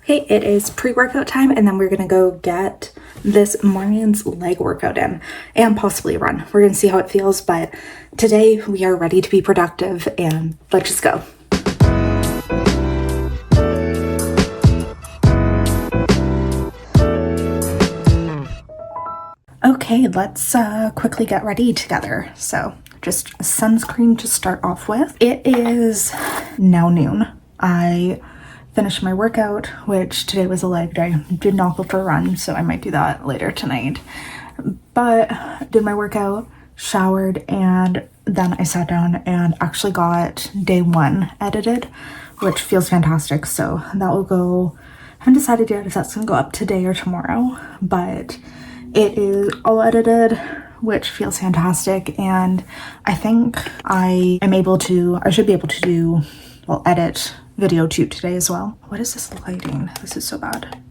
Hey, it is pre-workout time, and then we're gonna go get this morning's leg workout in and possibly a run. We're gonna see how it feels, but today we are ready to be productive, and let's just go. Okay, let's quickly get ready together. So just sunscreen to start off with. It is now noon. I finished my workout, which today was a leg day. Did not go for a run, so I might do that later tonight. But did my workout, showered, and then I sat down and actually got day one edited, which feels fantastic. So that will go, I haven't decided yet if that's gonna go up today or tomorrow, but it is all edited, which feels fantastic. And I think I should be able to do, edit video too today as well. What is this lighting? This is so bad.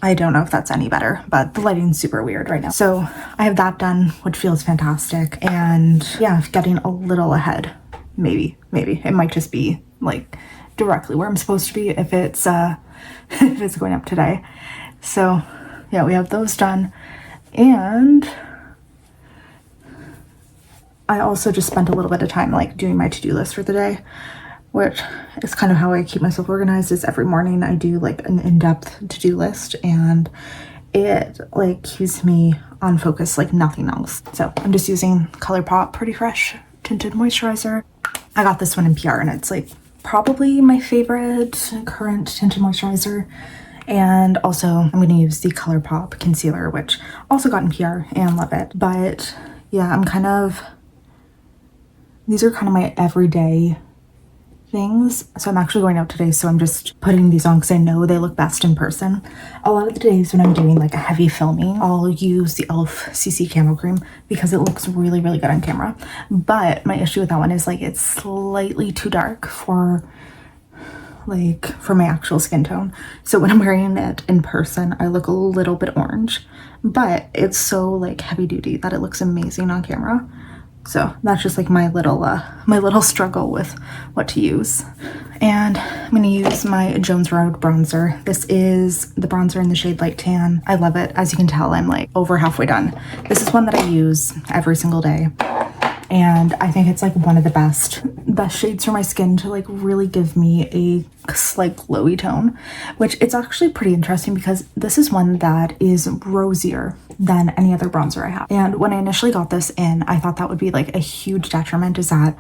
I don't know if that's any better, but the lighting's super weird right now. So I have that done, which feels fantastic. And yeah, getting a little ahead. Maybe. It might just be like directly where I'm supposed to be if it's if it's going up today. So yeah, we have those done. And I also just spent a little bit of time like doing my to-do list for the day, which is kind of how I keep myself organized. Is every morning I do like an in-depth to-do list, and it like keeps me on focus like nothing else. So I'm just using ColourPop Pretty Fresh Tinted Moisturizer. I got this one in PR, and it's like probably my favorite current tinted moisturizer. And also I'm going to use the ColourPop concealer, which also got in PR and love it. But yeah, these are kind of my everyday things. So I'm actually going out today, so I'm just putting these on because I know they look best in person. A lot of the days when I'm doing like a heavy filming, I'll use the e.l.f. CC Camo Cream because it looks really, really good on camera. But my issue with that one is like it's slightly too dark for my actual skin tone. So when I'm wearing it in person, I look a little bit orange, but it's so like heavy duty that it looks amazing on camera. So that's just like my little struggle with what to use. And I'm gonna use my Jones Road bronzer. This is the bronzer in the shade Light Tan. I love it. As you can tell, I'm like over halfway done. This is one that I use every single day. And I think it's like one of the best shades for my skin to like really give me a slight glowy tone, which it's actually pretty interesting because this is one that is rosier than any other bronzer I have. And when I initially got this in, I thought that would be like a huge detriment, is that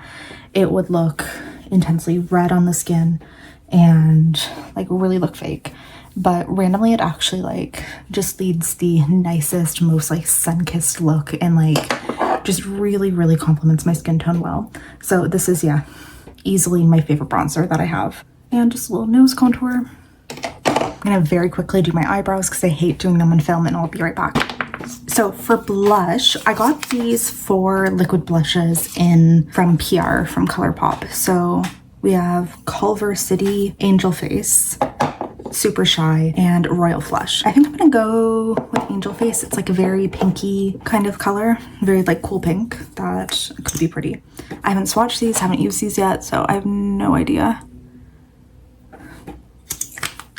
it would look intensely red on the skin and like really look fake. But randomly it actually like just leads the nicest, most like sun-kissed look, and like just really, really complements my skin tone well. So this is, yeah, easily my favorite bronzer that I have. And just a little nose contour. I'm gonna very quickly do my eyebrows because I hate doing them on film, and I'll be right back. So for blush, I got these 4 liquid blushes from PR from ColourPop. So we have Culver City, Angel Face, Super Shy, and Royal Flush. I think I'm gonna go with Angel Face. It's like a very pinky kind of color, very like cool pink. That could be pretty. I haven't swatched these, haven't used these yet, so I have no idea.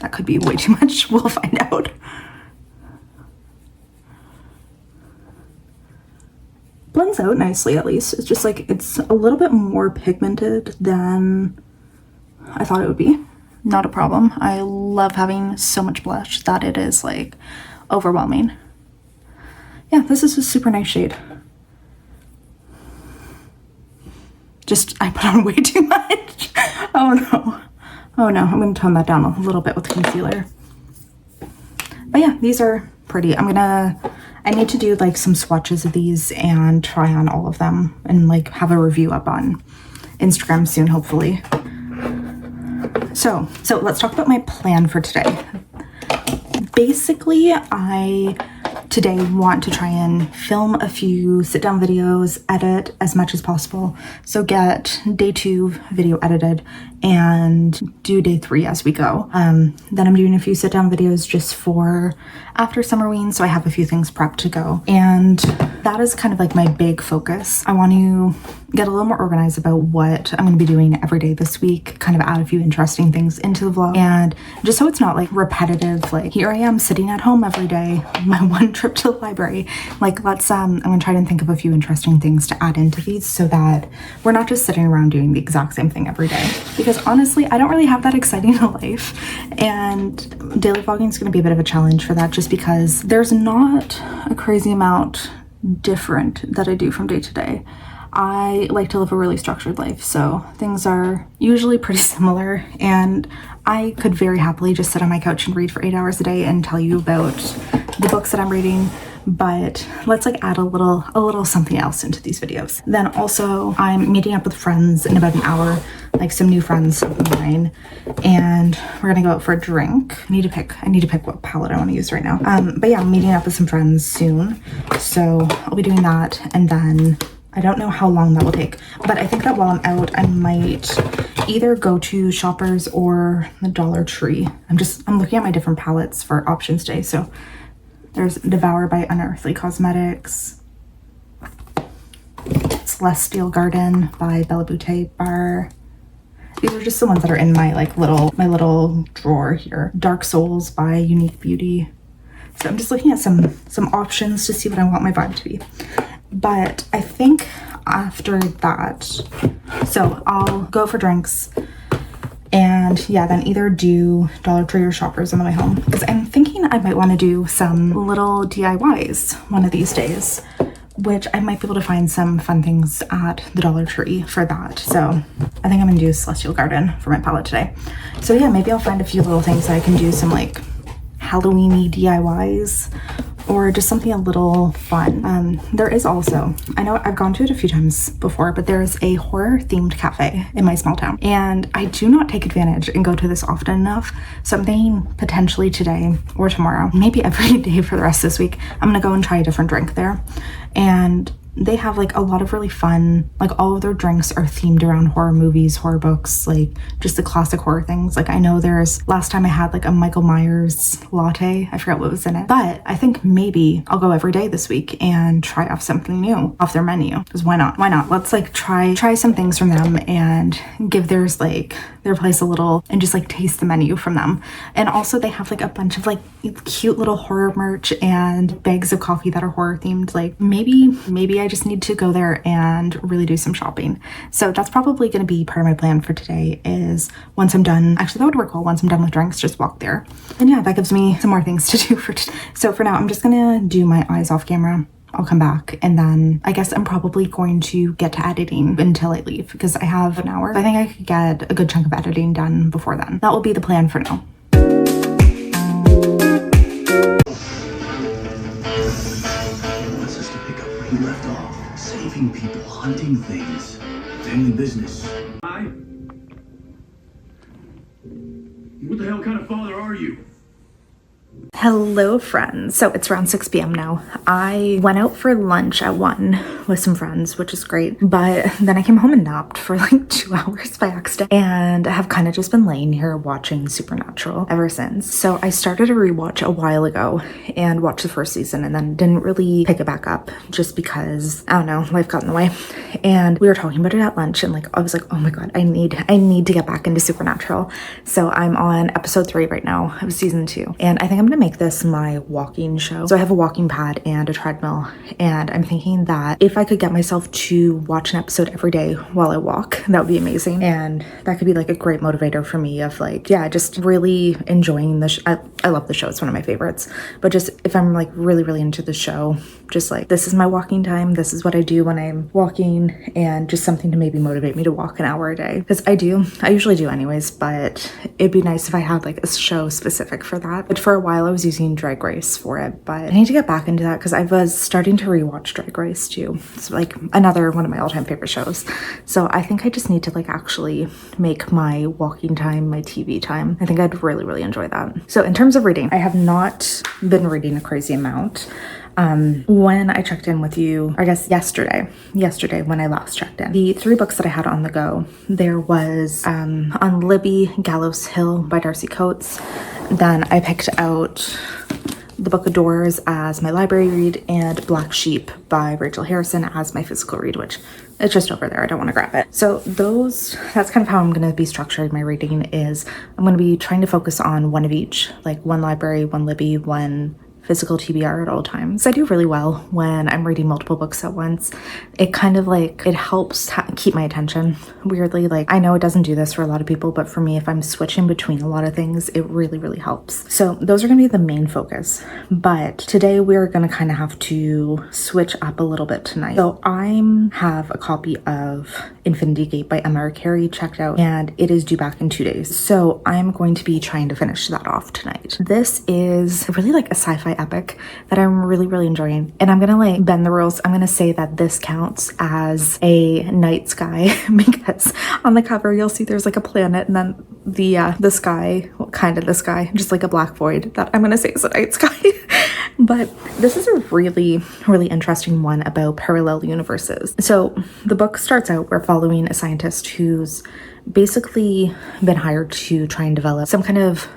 That could be way too much. We'll find out. Blends out nicely, at least. It's just like it's a little bit more pigmented than I thought it would be. Not a problem. I love having so much blush that it is like overwhelming. Yeah, this is a super nice shade. Just, I put on way too much. Oh no, I'm gonna tone that down a little bit with the concealer. But yeah, these are pretty. I need to do like some swatches of these and try on all of them and like have a review up on Instagram soon, hopefully. So let's talk about my plan for today. Basically, I today want to try and film a few sit-down videos, edit as much as possible. So get day 2 video edited and do day 3 as we go. Then I'm doing a few sit-down videos just for after summerween, so I have a few things prepped to go. And that is kind of like my big focus. I want to get a little more organized about what I'm going to be doing every day this week, kind of add a few interesting things into the vlog, and just so it's not like repetitive, like here I am sitting at home every day, my one trip to the library. Like let's I'm gonna try and think of a few interesting things to add into these so that we're not just sitting around doing the exact same thing every day, because honestly I don't really have that exciting a life, and daily vlogging is going to be a bit of a challenge for that, just because there's not a crazy amount different that I do from day to day. I like to live a really structured life, so things are usually pretty similar, and I could very happily just sit on my couch and read for 8 hours a day and tell you about the books that I'm reading, but let's like add a little something else into these videos. Then also I'm meeting up with friends in about an hour, like some new friends of mine, and we're gonna go out for a drink. I need to pick what palette I want to use right now. But yeah, I'm meeting up with some friends soon, so I'll be doing that, and then I don't know how long that will take, but I think that while I'm out, I might either go to Shoppers or the Dollar Tree. I'm looking at my different palettes for options today. So there's Devour by Unearthly Cosmetics, Celestial Garden by Bella Beauté Bar. These are just the ones that are in my like little drawer here. Dark Souls by Unique Beauty. So I'm just looking at some options to see what I want my vibe to be. But I think after that, so I'll go for drinks, and yeah, then either do Dollar Tree or Shoppers on the way home, because I'm thinking I might want to do some little DIYs one of these days, which I might be able to find some fun things at the Dollar Tree for that. So I think I'm gonna do Celestial Garden for my palette today. So yeah, maybe I'll find a few little things that I can do, some like Halloween-y DIYs, or just something a little fun. There is also, I know I've gone to it a few times before, but there's a horror themed cafe in my small town, and I do not take advantage and go to this often enough. So I'm thinking potentially today or tomorrow, maybe every day for the rest of this week, I'm gonna go and try a different drink there. And they have like a lot of really fun, like all of their drinks are themed around horror movies, horror books, like just the classic horror things. Like I know last time I had like a Michael Myers latte, I forgot what was in it, but I think maybe I'll go every day this week and try off something new off their menu, because why not? Let's like try some things from them and give their place a little, and just like taste the menu from them. And also they have like a bunch of like cute little horror merch and bags of coffee that are horror themed. Like maybe I just need to go there and really do some shopping. So that's probably going to be part of my plan for today, is once I'm done, actually that would work well, once I'm done with drinks, just walk there. And yeah, that gives me some more things to do for today. So for now, I'm just gonna do my eyes off camera. I'll come back, and then I guess I'm probably going to get to editing until I leave, because I have an hour. I think I could get a good chunk of editing done before then. That will be the plan for now. Wants us to pick up where you left off. Saving people, hunting things. Family business. What the hell kind of father are you? Hello friends. So it's around 6 p.m. now. I went out for lunch at 1 with some friends, which is great, but then I came home and napped for like 2 hours by accident, and I have kind of just been laying here watching Supernatural ever since. So I started a rewatch a while ago and watched the first season, and then didn't really pick it back up just because, I don't know, life got in the way. And we were talking about it at lunch, and like I was like, oh my god, I need to get back into Supernatural. So I'm on episode 3 right now of season 2, and I think I'm gonna make this my walking show. So I have a walking pad and a treadmill, and I'm thinking that if I could get myself to watch an episode every day while I walk, that would be amazing. And that could be like a great motivator for me of like, yeah, just really enjoying I love the show. It's one of my favorites. But just if I'm like really into the show, just like this is my walking time. This is what I do when I'm walking, and just something to maybe motivate me to walk an hour a day. Because I usually do anyways, but it'd be nice if I had like a show specific for that. But for a while I was using Drag Race for it, but I need to get back into that because I was starting to rewatch Drag Race too. It's like another one of my all-time favorite shows. So I think I just need to like actually make my walking time my TV time. I think I'd really enjoy that. So in terms of reading, I have not been reading a crazy amount. When I checked in with you, I guess yesterday when I last checked in, the 3 books that I had on the go, there was On Libby, Gallows Hill by Darcy Coates. Then I picked out The Book of Doors as my library read, and Black Sheep by Rachel Harrison as my physical read, which it's just over there. I don't want to grab it. So that's kind of how I'm going to be structuring my reading. Is I'm going to be trying to focus on one of each, like one library, one Libby, one physical TBR at all times. I do really well when I'm reading multiple books at once. It kind of like, it helps keep my attention. Weirdly, like I know it doesn't do this for a lot of people, but for me, if I'm switching between a lot of things, it really, really helps. So those are gonna be the main focus. But today we're gonna kind of have to switch up a little bit tonight. So I have a copy of Infinity Gate by Emma Carey checked out, and it is due back in 2 days. So I'm going to be trying to finish that off tonight. This is really like a sci-fi epic that I'm really, really enjoying. And I'm gonna like bend the rules. I'm gonna say that this counts as a night sky because on the cover you'll see there's like a planet and then the sky, well, kind of the sky, just like a black void that I'm gonna say is a night sky. But this is a really, really interesting one about parallel universes. So the book starts out, we're following a scientist who's basically been hired to try and develop some kind of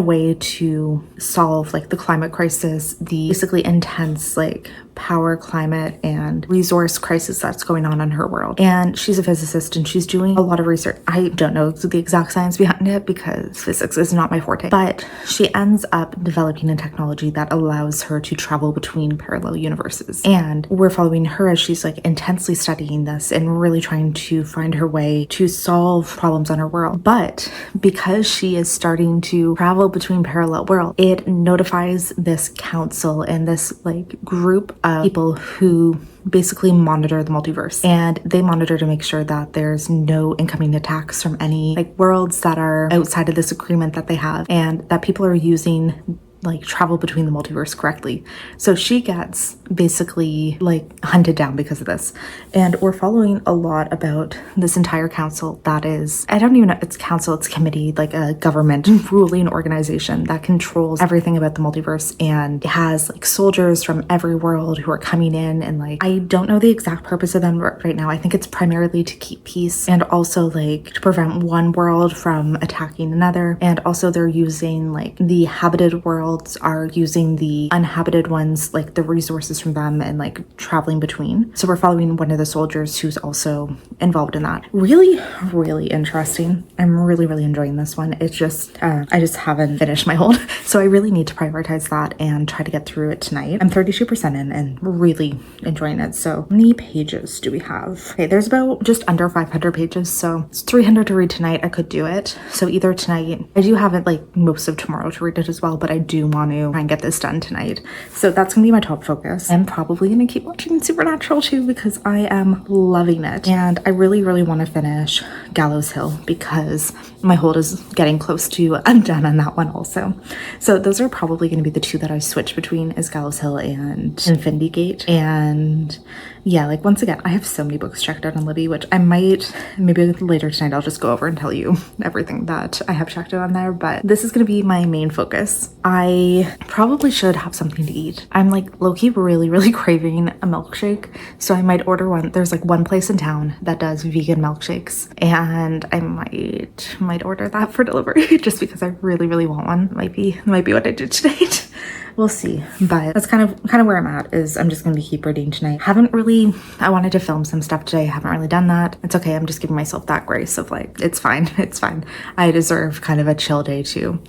way to solve like the climate crisis, the basically intense like power, climate, and resource crisis that's going on in her world. And she's a physicist and she's doing a lot of research. I don't know the exact science behind it because physics is not my forte, but she ends up developing a technology that allows her to travel between parallel universes. And we're following her as she's like intensely studying this and really trying to find her way to solve problems on her world. But because she is starting to travel between parallel worlds, it notifies this council and this like group of people who basically monitor the multiverse, and they monitor to make sure that there's no incoming attacks from any like worlds that are outside of this agreement that they have, and that people are using like travel between the multiverse correctly. So she gets basically like hunted down because of this. And we're following a lot about this entire council that is, I don't even know, it's council, it's committee, like a government ruling organization that controls everything about the multiverse, and it has like soldiers from every world who are coming in, and like I don't know the exact purpose of them right now. I think it's primarily to keep peace and also like to prevent one world from attacking another. And also they're using like the habited world are using the uninhabited ones, like the resources from them, and like traveling between. So we're following one of the soldiers who's also involved in that. Really, really interesting. I'm really, really enjoying this one. It's just, I just haven't finished my hold. So I really need to prioritize that and try to get through it tonight. I'm 32% in and really enjoying it. So how many pages do we have? Okay, there's about just under 500 pages. So it's 300 to read tonight. I could do it. So either tonight, I do have it like most of tomorrow to read it as well, but I do want to try and get this done tonight. So that's gonna be my top focus. I'm probably gonna keep watching Supernatural too because I am loving it. And I really, really want to finish Gallows Hill because my hold is getting close to, I'm done on that one also. So those are probably gonna be the two that I switch between, is Gallows Hill and Infinity Gate. And yeah, like once again, I have so many books checked out on Libby, which I might, maybe later tonight, I'll just go over and tell you everything that I have checked out on there. But this is going to be my main focus. I probably should have something to eat. I'm like low-key really, really craving a milkshake. So I might order one. There's like one place in town that does vegan milkshakes, and I might order that for delivery just because I really, really want one. Might be what I do tonight. We'll see. But that's kind of where I'm at, is I'm just going to keep reading tonight. I wanted to film some stuff today. I haven't really done that. It's okay. I'm just giving myself that grace of like, it's fine. It's fine. I deserve kind of a chill day too.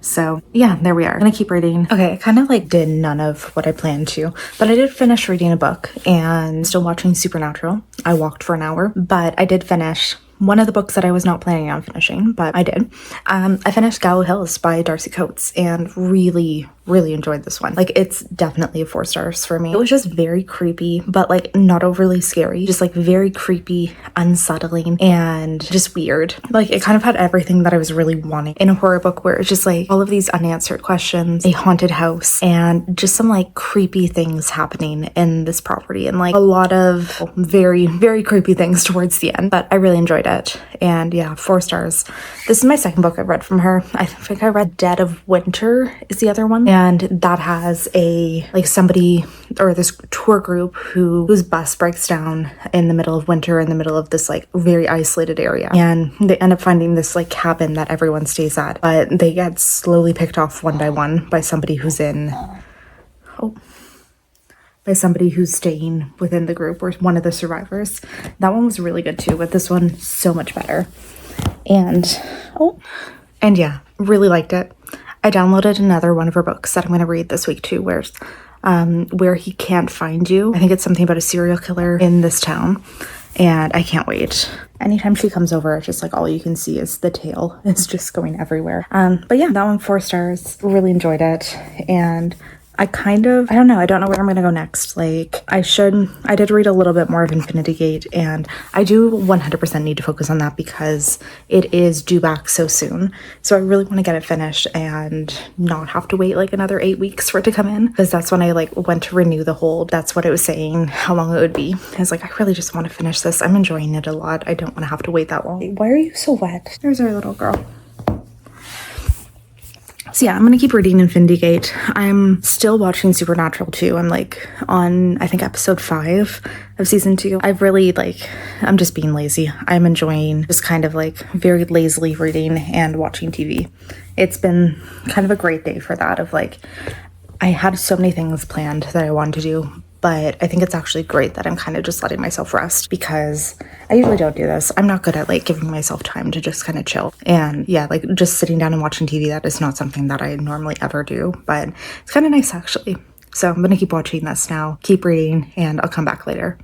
So yeah, there we are. I'm gonna keep reading. Okay, I kind of like did none of what I planned to, but I did finish reading a book and still watching Supernatural. I walked for an hour, but I did finish one of the books that I was not planning on finishing, but I did. I finished Gallows Hills by Darcy Coates and really, really enjoyed this one. Like, it's definitely a 4 stars for me. It was just very creepy, but like not overly scary, just like very creepy, unsettling, and just weird. Like, it kind of had everything that I was really wanting in a horror book, where it's just like all of these unanswered questions, a haunted house, and just some like creepy things happening in this property, and like a lot of very, very creepy things towards the end. But I really enjoyed it. And yeah, 4 stars. This is my second book I've read from her. I think I read Dead of Winter is the other one, and that has a like somebody or this tour group whose bus breaks down in the middle of winter in the middle of this like very isolated area, and they end up finding this like cabin that everyone stays at, but they get slowly picked off one by one by somebody who's in Oh, by somebody who's staying within the group or one of the survivors. That one was really good too, but this one so much better. And yeah, really liked it. I downloaded another one of her books that I'm going to read this week too, where he can't find you. I think it's something about a serial killer in this town, and I can't wait. Anytime she comes over, it's just like all you can see is the tail. It's just going everywhere. But yeah, that one 4 stars. Really enjoyed it. And I don't know where I'm gonna go next. Like I did read a little bit more of Infinity Gate, and I do 100% need to focus on that because it is due back so soon. So I really want to get it finished and not have to wait like another 8 weeks for it to come in, because that's when I like went to renew the hold. That's what it was saying, how long it would be. I was like, I really just want to finish this. I'm enjoying it a lot. I don't want to have to wait that long. Why are you so wet? There's our little girl. So yeah, I'm gonna keep reading Infinity Gate. I'm still watching Supernatural too. I'm like on, I think, episode 5 of season 2. I'm just being lazy. I'm enjoying just kind of like very lazily reading and watching TV. It's been kind of a great day for that. Of like, I had so many things planned that I wanted to do, but I think it's actually great that I'm kind of just letting myself rest, because I usually don't do this. I'm not good at like giving myself time to just kind of chill. And yeah, like just sitting down and watching TV, that is not something that I normally ever do, but it's kind of nice actually. So I'm going to keep watching this now, keep reading, and I'll come back later.